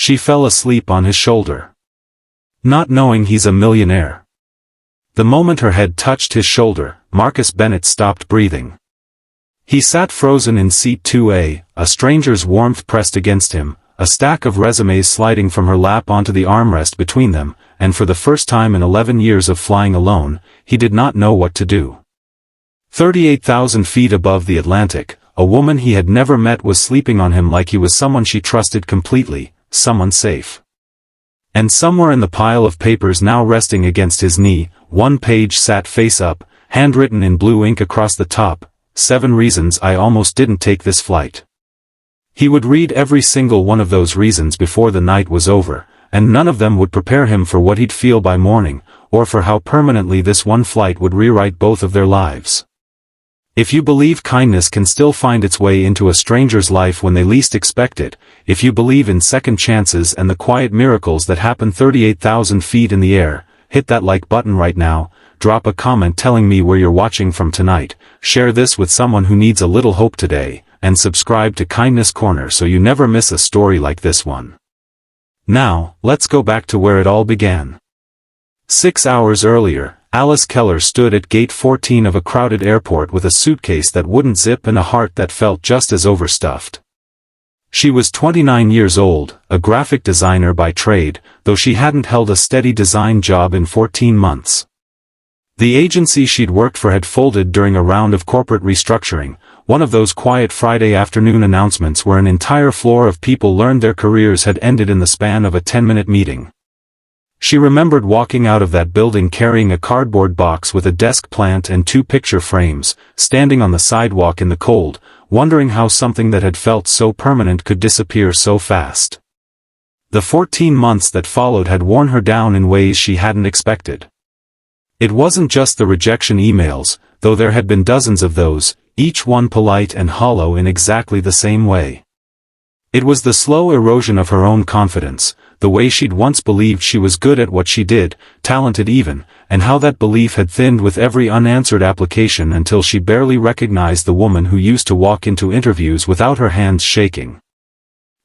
She fell asleep on his shoulder. Not knowing he's a millionaire. The moment her head touched his shoulder, Marcus Bennett stopped breathing. He sat frozen in seat 2A, a stranger's warmth pressed against him, a stack of resumes sliding from her lap onto the armrest between them, and for the first time in 11 years of flying alone, he did not know what to do. 38,000 feet above the Atlantic, a woman he had never met was sleeping on him like he was someone she trusted completely, someone safe. And somewhere in the pile of papers now resting against his knee, one page sat face up, handwritten in blue ink across the top, 7 reasons I almost didn't take this flight. He would read every single one of those reasons before the night was over, and none of them would prepare him for what he'd feel by morning, or for how permanently this one flight would rewrite both of their lives. If you believe kindness can still find its way into a stranger's life when they least expect it, if you believe in second chances and the quiet miracles that happen 38,000 feet in the air, hit that like button right now, drop a comment telling me where you're watching from tonight, share this with someone who needs a little hope today, and subscribe to Kindness Corner so you never miss a story like this one. Now, let's go back to where it all began. 6 hours earlier, Alice Keller stood at gate 14 of a crowded airport with a suitcase that wouldn't zip and a heart that felt just as overstuffed. She was 29 years old, a graphic designer by trade, though she hadn't held a steady design job in 14 months. The agency she'd worked for had folded during a round of corporate restructuring, one of those quiet Friday afternoon announcements where an entire floor of people learned their careers had ended in the span of a 10-minute meeting. She remembered walking out of that building carrying a cardboard box with a desk plant and 2 picture frames, standing on the sidewalk in the cold, wondering how something that had felt so permanent could disappear so fast. The 14 months that followed had worn her down in ways she hadn't expected. It wasn't just the rejection emails, though there had been dozens of those, each one polite and hollow in exactly the same way. It was the slow erosion of her own confidence, the way she'd once believed she was good at what she did, talented even, and how that belief had thinned with every unanswered application until she barely recognized the woman who used to walk into interviews without her hands shaking.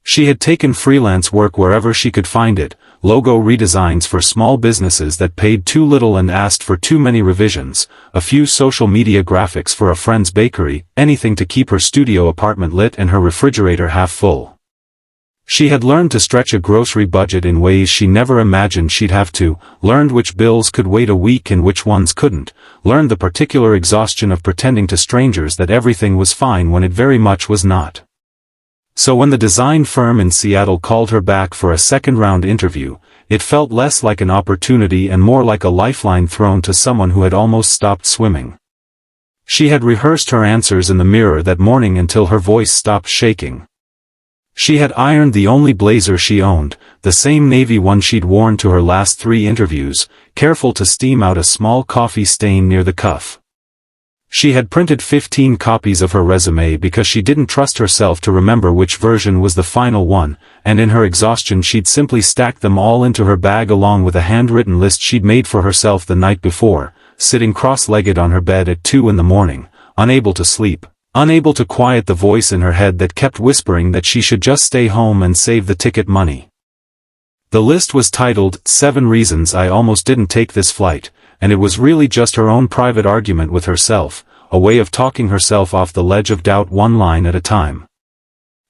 She had taken freelance work wherever she could find it, logo redesigns for small businesses that paid too little and asked for too many revisions, a few social media graphics for a friend's bakery, anything to keep her studio apartment lit and her refrigerator half full. She had learned to stretch a grocery budget in ways she never imagined she'd have to, learned which bills could wait a week and which ones couldn't, learned the particular exhaustion of pretending to strangers that everything was fine when it very much was not. So when the design firm in Seattle called her back for a second-round interview, it felt less like an opportunity and more like a lifeline thrown to someone who had almost stopped swimming. She had rehearsed her answers in the mirror that morning until her voice stopped shaking. She had ironed the only blazer she owned, the same navy one she'd worn to her last 3 interviews, careful to steam out a small coffee stain near the cuff. She had printed 15 copies of her resume because she didn't trust herself to remember which version was the final one, and in her exhaustion she'd simply stacked them all into her bag along with a handwritten list she'd made for herself the night before, sitting cross-legged on her bed at 2 in the morning, unable to sleep. Unable to quiet the voice in her head that kept whispering that she should just stay home and save the ticket money. The list was titled, 7 Reasons I Almost Didn't Take This Flight, and it was really just her own private argument with herself, a way of talking herself off the ledge of doubt one line at a time.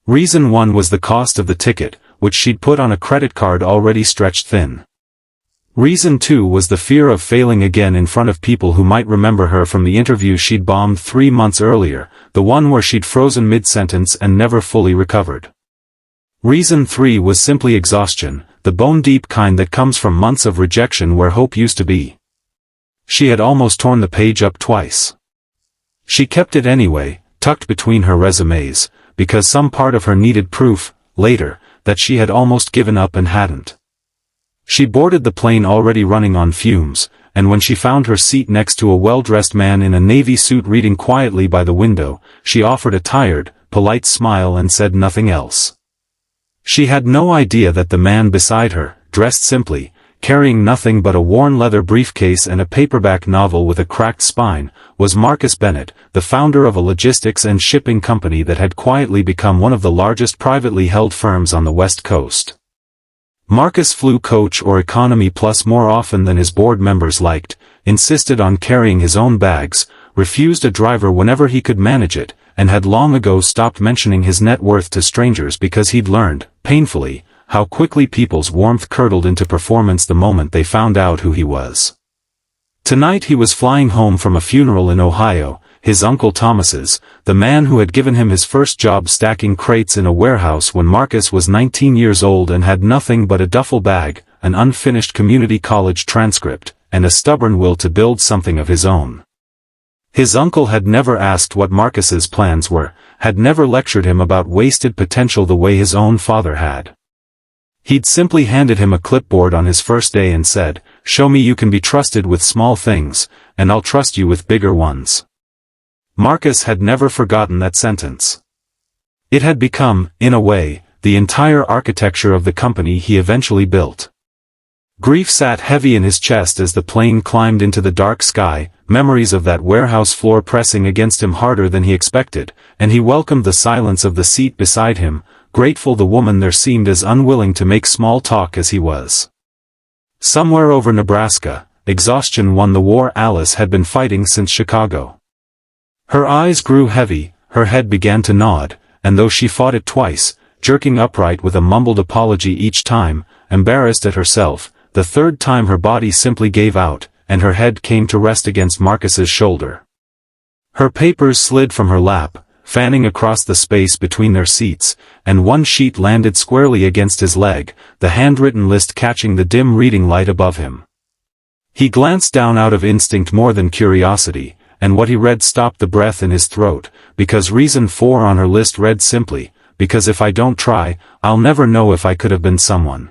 Reason 1 was the cost of the ticket, which she'd put on a credit card already stretched thin. Reason 2 was the fear of failing again in front of people who might remember her from the interview she'd bombed 3 months earlier, the one where she'd frozen mid-sentence and never fully recovered. Reason 3 was simply exhaustion, the bone-deep kind that comes from months of rejection where hope used to be. She had almost torn the page up twice. She kept it anyway, tucked between her resumes, because some part of her needed proof, later, that she had almost given up and hadn't. She boarded the plane already running on fumes, and when she found her seat next to a well-dressed man in a navy suit reading quietly by the window, she offered a tired, polite smile and said nothing else. She had no idea that the man beside her, dressed simply, carrying nothing but a worn leather briefcase and a paperback novel with a cracked spine, was Marcus Bennett, the founder of a logistics and shipping company that had quietly become one of the largest privately held firms on the West Coast. Marcus flew coach or economy plus more often than his board members liked, insisted on carrying his own bags, refused a driver whenever he could manage it, and had long ago stopped mentioning his net worth to strangers because he'd learned, painfully, how quickly people's warmth curdled into performance the moment they found out who he was. Tonight he was flying home from a funeral in Ohio, his Uncle Thomas's, the man who had given him his first job stacking crates in a warehouse when Marcus was 19 years old and had nothing but a duffel bag, an unfinished community college transcript, and a stubborn will to build something of his own. His uncle had never asked what Marcus's plans were, had never lectured him about wasted potential the way his own father had. He'd simply handed him a clipboard on his first day and said, "Show me you can be trusted with small things, and I'll trust you with bigger ones." Marcus had never forgotten that sentence. It had become, in a way, the entire architecture of the company he eventually built. Grief sat heavy in his chest as the plane climbed into the dark sky, memories of that warehouse floor pressing against him harder than he expected, and he welcomed the silence of the seat beside him, grateful the woman there seemed as unwilling to make small talk as he was. Somewhere over Nebraska, exhaustion won the war Alice had been fighting since Chicago. Her eyes grew heavy, her head began to nod, and though she fought it twice, jerking upright with a mumbled apology each time, embarrassed at herself, the third time her body simply gave out, and her head came to rest against Marcus's shoulder. Her papers slid from her lap, fanning across the space between their seats, and one sheet landed squarely against his leg, the handwritten list catching the dim reading light above him. He glanced down out of instinct more than curiosity, and what he read stopped the breath in his throat, because reason 4 on her list read simply, "Because if I don't try, I'll never know if I could have been someone."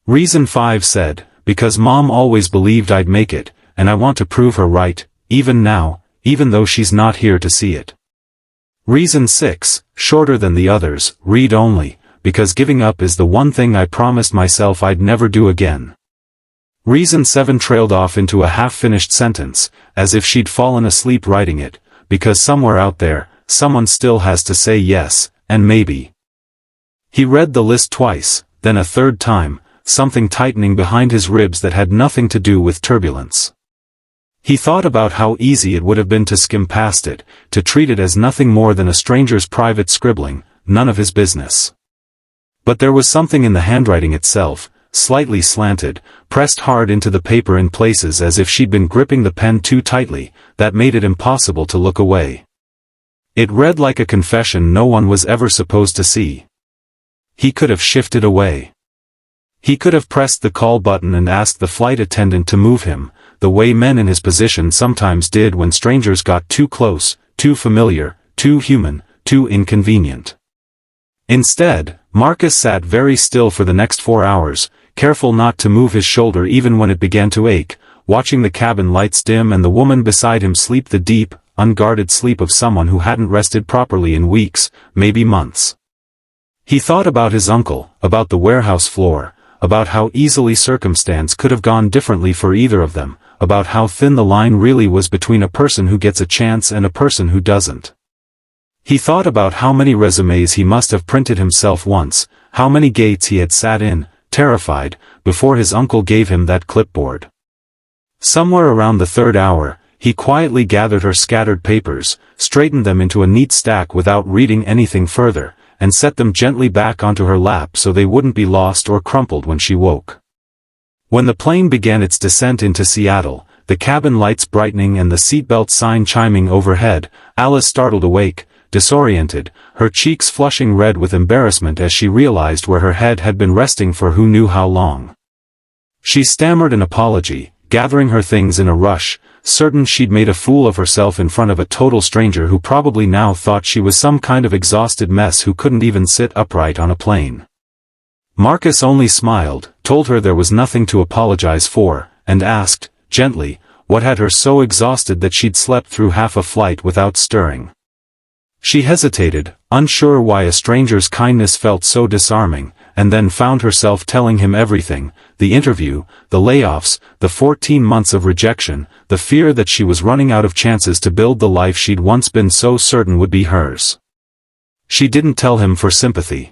Reason 5 said, "Because Mom always believed I'd make it, and I want to prove her right, even now, even though she's not here to see it." Reason 6, shorter than the others, read only, "Because giving up is the one thing I promised myself I'd never do again." Reason 7 trailed off into a half-finished sentence, as if she'd fallen asleep writing it, "Because somewhere out there, someone still has to say yes, and maybe." He read the list twice, then a third time, something tightening behind his ribs that had nothing to do with turbulence. He thought about how easy it would have been to skim past it, to treat it as nothing more than a stranger's private scribbling, none of his business. But there was something in the handwriting itself, slightly slanted, pressed hard into the paper in places as if she'd been gripping the pen too tightly, that made it impossible to look away. It read like a confession no one was ever supposed to see. He could have shifted away. He could have pressed the call button and asked the flight attendant to move him, the way men in his position sometimes did when strangers got too close, too familiar, too human, too inconvenient. Instead, Marcus sat very still for the next 4 hours, careful not to move his shoulder even when it began to ache, watching the cabin lights dim and the woman beside him sleep the deep, unguarded sleep of someone who hadn't rested properly in weeks, maybe months. He thought about his uncle, about the warehouse floor, about how easily circumstance could have gone differently for either of them, about how thin the line really was between a person who gets a chance and a person who doesn't. He thought about how many resumes he must have printed himself once, how many gates he had sat in, terrified, before his uncle gave him that clipboard. Somewhere around the 3rd hour, he quietly gathered her scattered papers, straightened them into a neat stack without reading anything further, and set them gently back onto her lap so they wouldn't be lost or crumpled when she woke. When the plane began its descent into Seattle, the cabin lights brightening and the seatbelt sign chiming overhead, Alice startled awake, disoriented, her cheeks flushing red with embarrassment as she realized where her head had been resting for who knew how long. She stammered an apology, gathering her things in a rush, certain she'd made a fool of herself in front of a total stranger who probably now thought she was some kind of exhausted mess who couldn't even sit upright on a plane. Marcus only smiled, told her there was nothing to apologize for, and asked, gently, what had her so exhausted that she'd slept through half a flight without stirring. She hesitated, unsure why a stranger's kindness felt so disarming, and then found herself telling him everything, the interview, the layoffs, the 14 months of rejection, the fear that she was running out of chances to build the life she'd once been so certain would be hers. She didn't tell him for sympathy.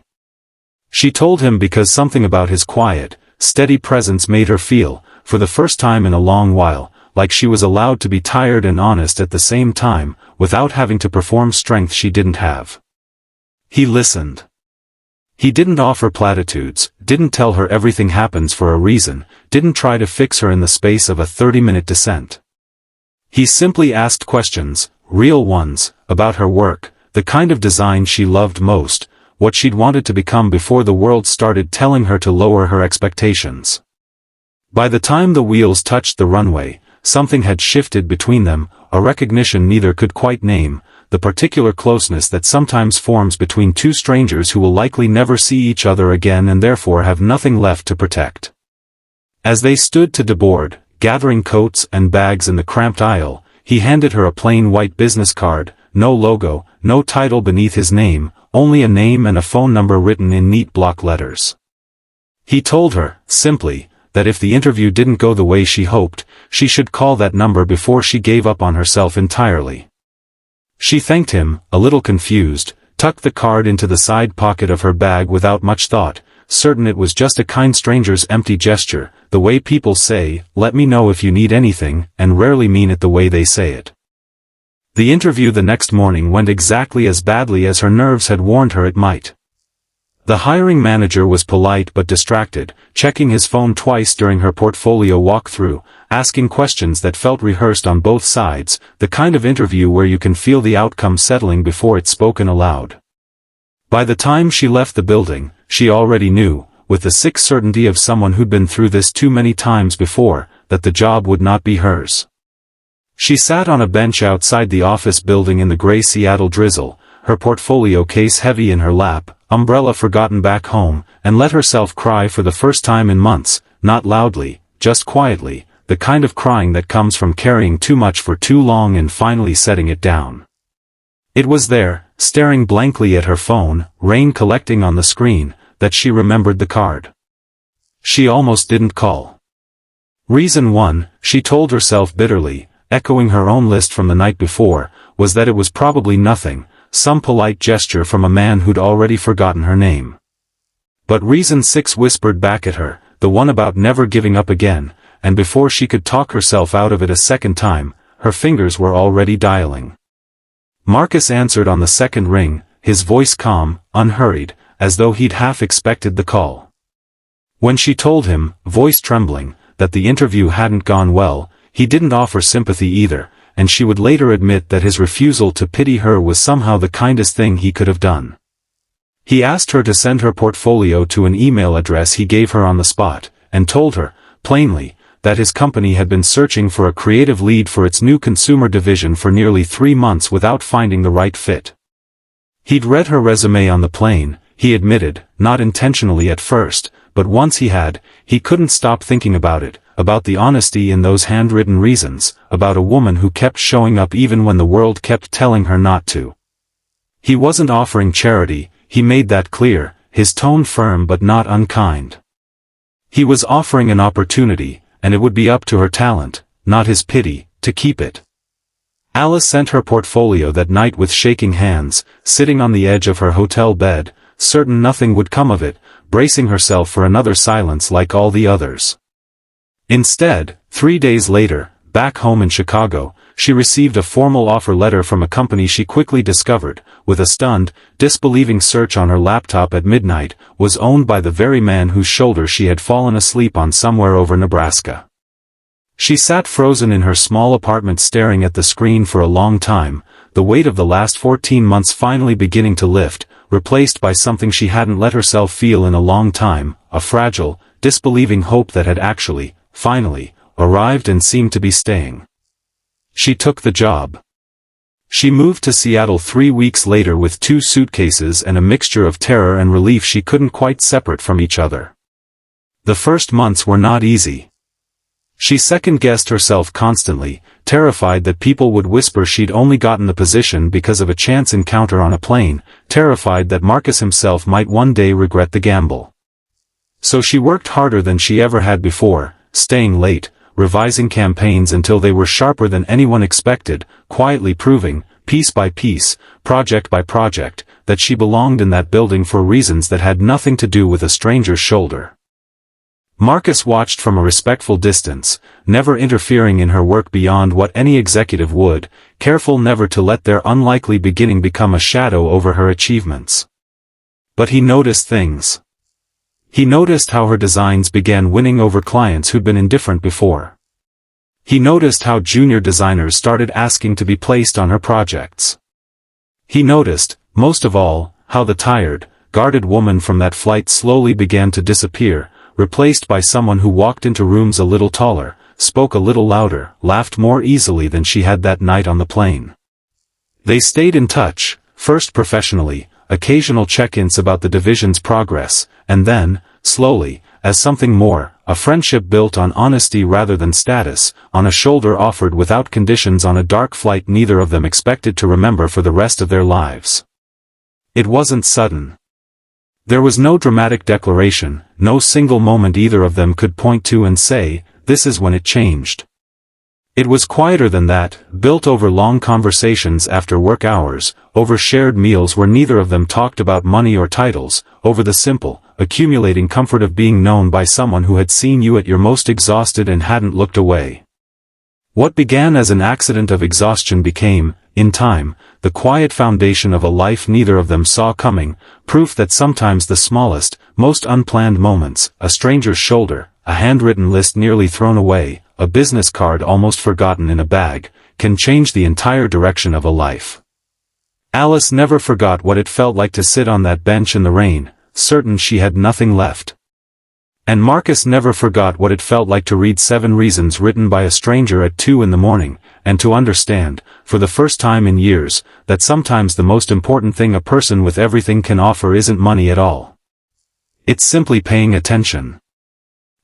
She told him because something about his quiet, steady presence made her feel, for the first time in a long while, like she was allowed to be tired and honest at the same time, without having to perform strength she didn't have. He listened. He didn't offer platitudes, didn't tell her everything happens for a reason, didn't try to fix her in the space of a 30-minute descent. He simply asked questions, real ones, about her work, the kind of design she loved most, what she'd wanted to become before the world started telling her to lower her expectations. By the time the wheels touched the runway, something had shifted between them, a recognition neither could quite name, the particular closeness that sometimes forms between two strangers who will likely never see each other again and therefore have nothing left to protect. As they stood to deboard, gathering coats and bags in the cramped aisle, he handed her a plain white business card, no logo, no title beneath his name, only a name and a phone number written in neat block letters. He told her, simply, that if the interview didn't go the way she hoped, she should call that number before she gave up on herself entirely. She thanked him, a little confused, tucked the card into the side pocket of her bag without much thought, certain it was just a kind stranger's empty gesture, the way people say, "Let me know if you need anything," and rarely mean it the way they say it. The interview the next morning went exactly as badly as her nerves had warned her it might. The hiring manager was polite but distracted, checking his phone twice during her portfolio walkthrough, asking questions that felt rehearsed on both sides, the kind of interview where you can feel the outcome settling before it's spoken aloud. By the time she left the building, she already knew, with the sick certainty of someone who'd been through this too many times before, that the job would not be hers. She sat on a bench outside the office building in the gray Seattle drizzle, her portfolio case heavy in her lap, umbrella forgotten back home, and let herself cry for the first time in months, not loudly, just quietly, the kind of crying that comes from carrying too much for too long and finally setting it down. It was there, staring blankly at her phone, rain collecting on the screen, that she remembered the card. She almost didn't call. Reason one, she told herself bitterly, echoing her own list from the night before, was that it was probably nothing, some polite gesture from a man who'd already forgotten her name. But reason six whispered back at her, the one about never giving up again, and before she could talk herself out of it a second time, her fingers were already dialing. Marcus answered on the second ring, his voice calm, unhurried, as though he'd half expected the call. When she told him, voice trembling, that the interview hadn't gone well, he didn't offer sympathy either, and she would later admit that his refusal to pity her was somehow the kindest thing he could have done. He asked her to send her portfolio to an email address he gave her on the spot, and told her, plainly, that his company had been searching for a creative lead for its new consumer division for nearly 3 months without finding the right fit. He'd read her resume on the plane, he admitted, not intentionally at first, but once he had, he couldn't stop thinking about it, about the honesty in those handwritten reasons, about a woman who kept showing up even when the world kept telling her not to. He wasn't offering charity, he made that clear, his tone firm but not unkind. He was offering an opportunity, and it would be up to her talent, not his pity, to keep it. Alice sent her portfolio that night with shaking hands, sitting on the edge of her hotel bed, certain nothing would come of it, bracing herself for another silence like all the others. Instead, 3 days later, back home in Chicago, she received a formal offer letter from a company she quickly discovered, with a stunned, disbelieving search on her laptop at midnight, was owned by the very man whose shoulder she had fallen asleep on somewhere over Nebraska. She sat frozen in her small apartment staring at the screen for a long time, the weight of the last 14 months finally beginning to lift, replaced by something she hadn't let herself feel in a long time, a fragile, disbelieving hope that had actually, finally, arrived and seemed to be staying. She took the job. She moved to Seattle 3 weeks later with 2 suitcases and a mixture of terror and relief she couldn't quite separate from each other. The first months were not easy. She second-guessed herself constantly, terrified that people would whisper she'd only gotten the position because of a chance encounter on a plane, terrified that Marcus himself might one day regret the gamble. So she worked harder than she ever had before, staying late, revising campaigns until they were sharper than anyone expected, quietly proving, piece by piece, project by project, that she belonged in that building for reasons that had nothing to do with a stranger's shoulder. Marcus watched from a respectful distance, never interfering in her work beyond what any executive would, careful never to let their unlikely beginning become a shadow over her achievements. But he noticed things. He noticed how her designs began winning over clients who'd been indifferent before. He noticed how junior designers started asking to be placed on her projects. He noticed, most of all, how the tired, guarded woman from that flight slowly began to disappear, replaced by someone who walked into rooms a little taller, spoke a little louder, laughed more easily than she had that night on the plane. They stayed in touch, first professionally, occasional check-ins about the division's progress, and then, slowly, as something more, a friendship built on honesty rather than status, on a shoulder offered without conditions on a dark flight neither of them expected to remember for the rest of their lives. It wasn't sudden. There was no dramatic declaration, no single moment either of them could point to and say, "This is when it changed." It was quieter than that, built over long conversations after work hours, over shared meals where neither of them talked about money or titles, over the simple, accumulating comfort of being known by someone who had seen you at your most exhausted and hadn't looked away. What began as an accident of exhaustion became, in time, the quiet foundation of a life neither of them saw coming, proof that sometimes the smallest, most unplanned moments, a stranger's shoulder, a handwritten list nearly thrown away, a business card almost forgotten in a bag, can change the entire direction of a life. Alice never forgot what it felt like to sit on that bench in the rain, certain she had nothing left. And Marcus never forgot what it felt like to read 7 Reasons written by a stranger at 2 in the morning, and to understand, for the first time in years, that sometimes the most important thing a person with everything can offer isn't money at all. It's simply paying attention.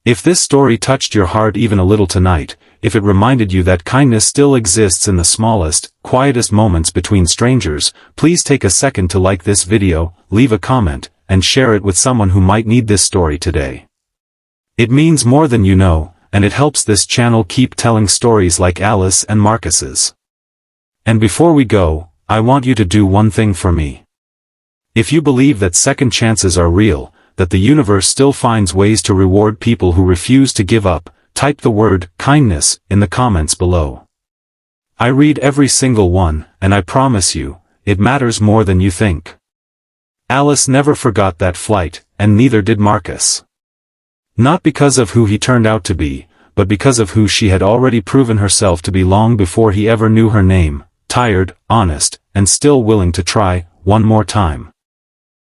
If this story touched your heart even a little tonight, if it reminded you that kindness still exists in the smallest, quietest moments between strangers, please take a second to like this video, leave a comment, and share it with someone who might need this story today. It means more than you know, and it helps this channel keep telling stories like Alice and Marcus's. And before we go, I want you to do one thing for me. If you believe that second chances are real, that the universe still finds ways to reward people who refuse to give up, type the word kindness in the comments below. I read every single one, and I promise you, it matters more than you think. Alice never forgot that flight, and neither did Marcus. Not because of who he turned out to be, but because of who she had already proven herself to be long before he ever knew her name, tired, honest, and still willing to try, one more time.